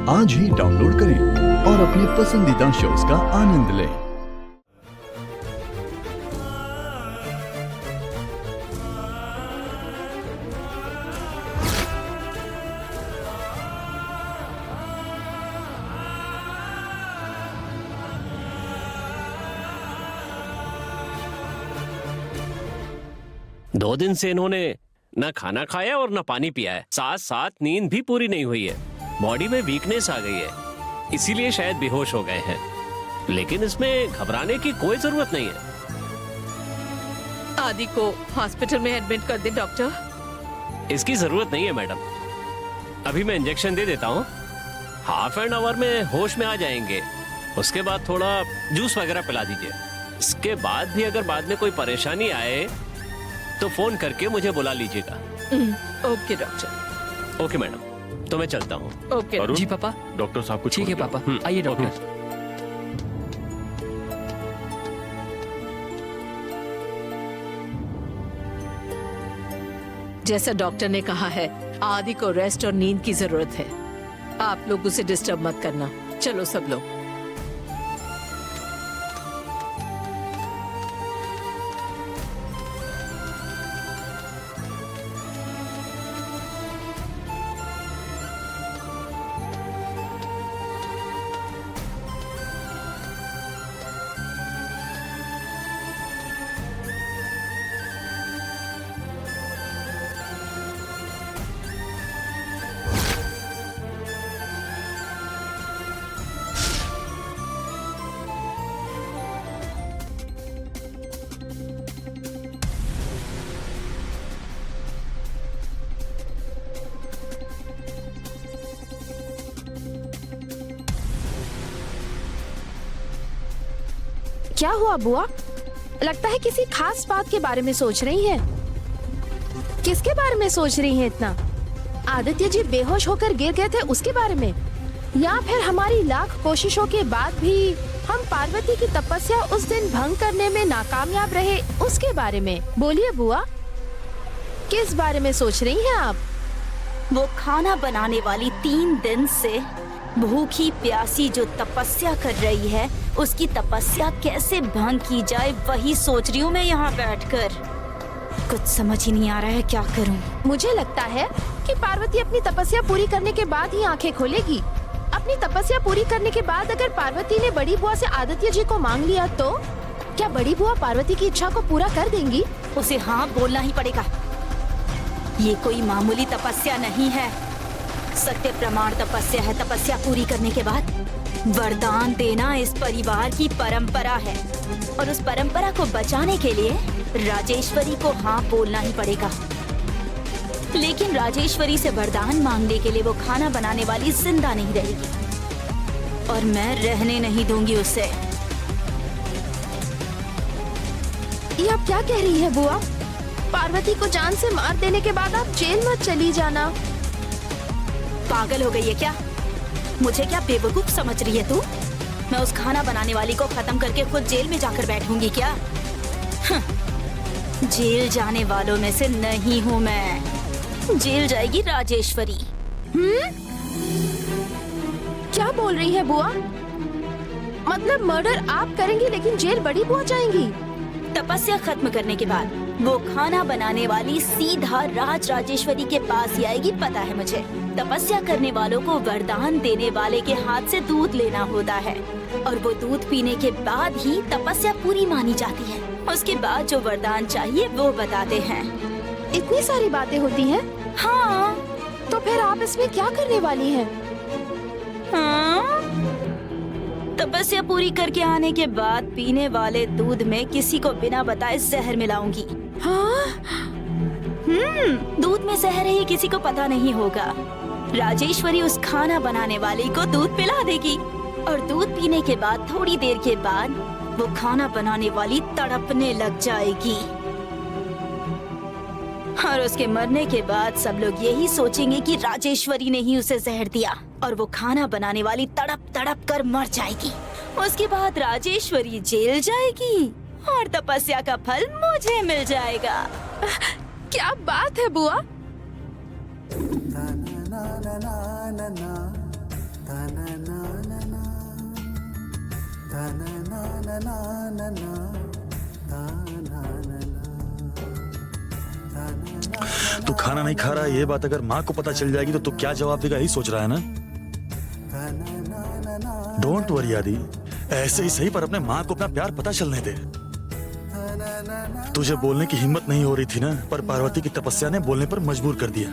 आज ही डाउनलोड करें और अपने पसंदीदा शोज का आनंद लें। दो दिन से इन्होंने ना खाना खाया और ना पानी पिया है, साथ साथ नींद भी पूरी नहीं हुई है। बॉडी में वीकनेस आ गई है, इसीलिए शायद बेहोश हो गए हैं। लेकिन इसमें घबराने की कोई जरूरत नहीं है। आदि को हॉस्पिटल में एडमिट कर दे डॉक्टर। इसकी जरूरत नहीं है मैडम, अभी मैं इंजेक्शन दे देता हूँ। हाफ एन आवर में होश में आ जाएंगे। उसके बाद थोड़ा जूस वगैरह पिला दीजिए। इसके बाद भी अगर बाद में कोई परेशानी आए तो फोन करके मुझे बुला लीजिएगा। Okay doctor. ओके मैडम, तो मैं चलता हूँ। ओके जी पापा। डॉक्टर साहब को ठीक है पापा, आइए डॉक्टर। जैसा डॉक्टर ने कहा है, आदि को रेस्ट और नींद की जरूरत है। आप लोग उसे डिस्टर्ब मत करना। चलो सब लोग। क्या हुआ बुआ? लगता है किसी खास बात के बारे में सोच रही हैं। किसके बारे में सोच रही हैं इतना? आदित्य जी बेहोश होकर गिर गए थे उसके बारे में, या फिर हमारी लाख कोशिशों के बाद भी हम पार्वती की तपस्या उस दिन भंग करने में नाकामयाब रहे उसके बारे में? बोलिए बुआ, किस बारे में सोच रही हैं आप? वो खाना बनाने वाली 3 दिन से भूखी प्यासी जो तपस्या कर रही है, उसकी तपस्या कैसे भंग की जाए वही सोच रही हूँ मैं यहाँ बैठकर। कुछ समझ ही नहीं आ रहा है, क्या करूँ? मुझे लगता है कि पार्वती अपनी तपस्या पूरी करने के बाद ही आंखें खोलेगी। अपनी तपस्या पूरी करने के बाद अगर पार्वती ने बड़ी बुआ से आदित्य जी को मांग लिया तो क्या बड़ी बुआ पार्वती की इच्छा को पूरा कर देंगी? उसे हाँ बोलना ही पड़ेगा। ये कोई मामूली तपस्या नहीं है, सत्य प्रमाण तपस्या है। तपस्या पूरी करने के बाद वरदान देना इस परिवार की परंपरा है, और उस परंपरा को बचाने के लिए राजेश्वरी को हाँ बोलना ही पड़ेगा। लेकिन राजेश्वरी से वरदान मांगने के लिए वो खाना बनाने वाली जिंदा नहीं रहेगी, और मैं रहने नहीं दूंगी उसे। ये आप क्या कह रही है बुआ? पार्वती को जान से मार देने के बाद आप जेल मत चली जाना। पागल हो गई है क्या? मुझे क्या बेवकूफ समझ रही है तू? मैं उस खाना बनाने वाली को खत्म करके खुद जेल में जाकर बैठूंगी क्या? जेल जाने वालों में से नहीं हूँ मैं। जेल जाएगी राजेश्वरी। क्या बोल रही है बुआ? मतलब मर्डर आप करेंगी लेकिन जेल बड़ी बुआ जाएंगी? तपस्या खत्म करने के बाद वो खाना बनाने वाली सीधा राजेश्वरी के पास ही आएगी, पता है मुझे। तपस्या करने वालों को वरदान देने वाले के हाथ से दूध लेना होता है, और वो दूध पीने के बाद ही तपस्या पूरी मानी जाती है। उसके बाद जो वरदान चाहिए वो बताते हैं। इतनी सारी बातें होती हैं? हाँ। तो फिर आप इसमें क्या करने वाली हैं? हाँ? तपस्या पूरी करके आने के बाद पीने वाले दूध में किसी को बिना बताए जहर मिलाऊंगी। हाँ? दूध में जहर है ये किसी को पता नहीं होगा। राजेश्वरी उस खाना बनाने वाली को दूध पिला देगी, और दूध पीने के बाद थोड़ी देर के बाद वो खाना बनाने वाली तड़पने लग जाएगी, और उसके मरने के बाद सब लोग यही सोचेंगे कि राजेश्वरी ने ही उसे जहर दिया, और वो खाना बनाने वाली तड़प तड़प कर मर जाएगी। उसके बाद राजेश्वरी जेल जाएगी, और तपस्या का फल मुझे मिल जाएगा। क्या बात है बुआ? तू खाना नहीं खा रहा है, ये बात अगर माँ को पता चल जाएगी तो तू क्या जवाब देगा, यही सोच रहा है ना? डोंट वरी आदि, ऐसे ही सही पर अपने माँ को अपना प्यार पता चलने दे। तुझे बोलने की हिम्मत नहीं हो रही थी ना, पर पार्वती की तपस्या ने बोलने पर मजबूर कर दिया।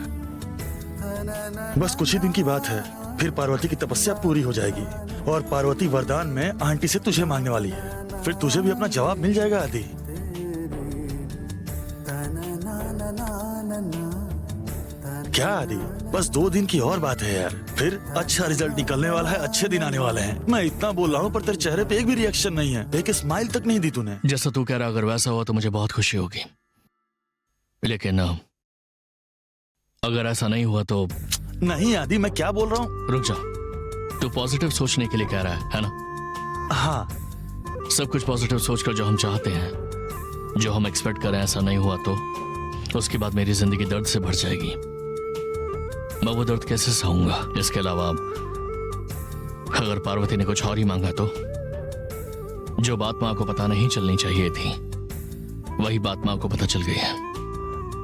बस कुछ ही दिन की बात है, फिर पार्वती की तपस्या पूरी हो जाएगी और पार्वती वरदान में आंटी से तुझे मांगने वाली है। फिर तुझे भी अपना जवाब मिल जाएगा आदि। क्या आदि, बस 2 दिन की और बात है यार, फिर अच्छा रिजल्ट निकलने वाला है, अच्छे दिन आने वाले हैं। मैं इतना बोल रहा हूँ पर तेरे चेहरे पे एक भी रिएक्शन नहीं है, एक स्माइल तक नहीं दी तूने। जैसा तू कह रहा, अगर वैसा हुआ तो मुझे बहुत खुशी होगी, लेकिन अगर ऐसा नहीं हुआ तो। नहीं आदि, मैं क्या बोल रहा हूँ। रुक जा, तू पॉजिटिव सोचने के लिए कह रहा है ना? हाँ, सब कुछ पॉजिटिव सोचकर जो हम चाहते हैं, जो हम एक्सपेक्ट करें, ऐसा नहीं हुआ तो उसके बाद मेरी जिंदगी दर्द से भर जाएगी। मैं वो दर्द कैसे सहूंगा? इसके अलावा अगर पार्वती ने कुछ और ही मांगा तो, जो बात मां को पता नहीं चलनी चाहिए थी, वही बात मां को पता चल गई है।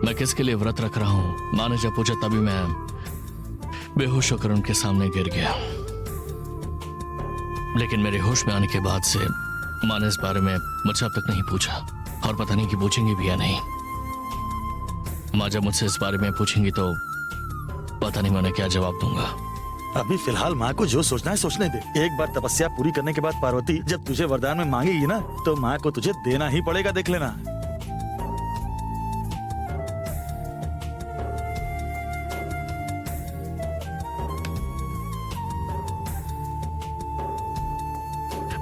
मैं किसके लिए व्रत रख रहा हूं, मां ने जब पूछा तभी मैं बेहोश होकर उनके सामने गिर गया। लेकिन मेरे होश में आने के बाद से मां ने इस बारे में मुझसे अब तक नहीं पूछा, और पता नहीं कि पूछेंगी भी या नहीं। मां जब मुझसे इस बारे में पूछेंगी तो पता नहीं मैं क्या जवाब दूंगा। अभी फिलहाल माँ को जो सोचना है सोचने दे। एक बार तपस्या पूरी करने के बाद पार्वती जब तुझे वरदान में मांगेगी ना, तो माँ को तुझे देना ही पड़ेगा, देख लेना।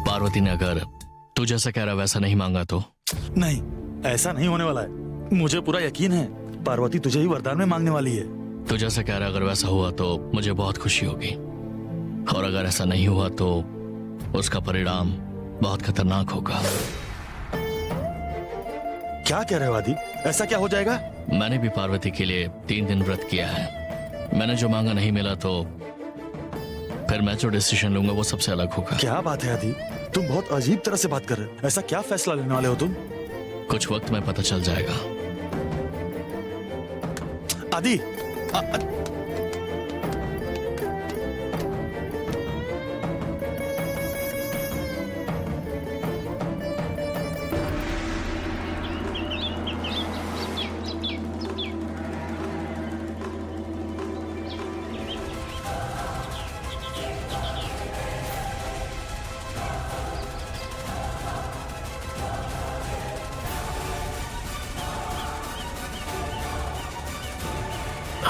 पार्वती ने अगर तू जैसा कह रहा वैसा नहीं मांगा तो? नहीं, ऐसा नहीं होने वाला है, मुझे पूरा यकीन है। पार्वती तुझे ही वरदान में मांगने वाली है। तो जैसा कह रहा, अगर वैसा हुआ तो मुझे बहुत खुशी होगी, और अगर ऐसा नहीं हुआ तो उसका परिणाम बहुत खतरनाक होगा। क्या कह रहे हो आदि, ऐसा क्या हो जाएगा? मैंने भी पार्वती के लिए 3 दिन व्रत किया है। मैंने जो मांगा नहीं मिला तो फिर मैं जो डिसीजन लूंगा वो सबसे अलग होगा। क्या बात है आदि, तुम बहुत अजीब तरह से बात कर रहे हो। ऐसा क्या फैसला लेने वाले हो तुम? कुछ वक्त में पता चल जाएगा। आदि,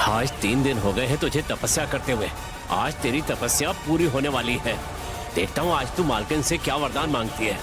आज 3 दिन हो गए हैं तुझे तपस्या करते हुए। आज तेरी तपस्या पूरी होने वाली है। देखता हूँ आज तू मालकिन से क्या वरदान मांगती है।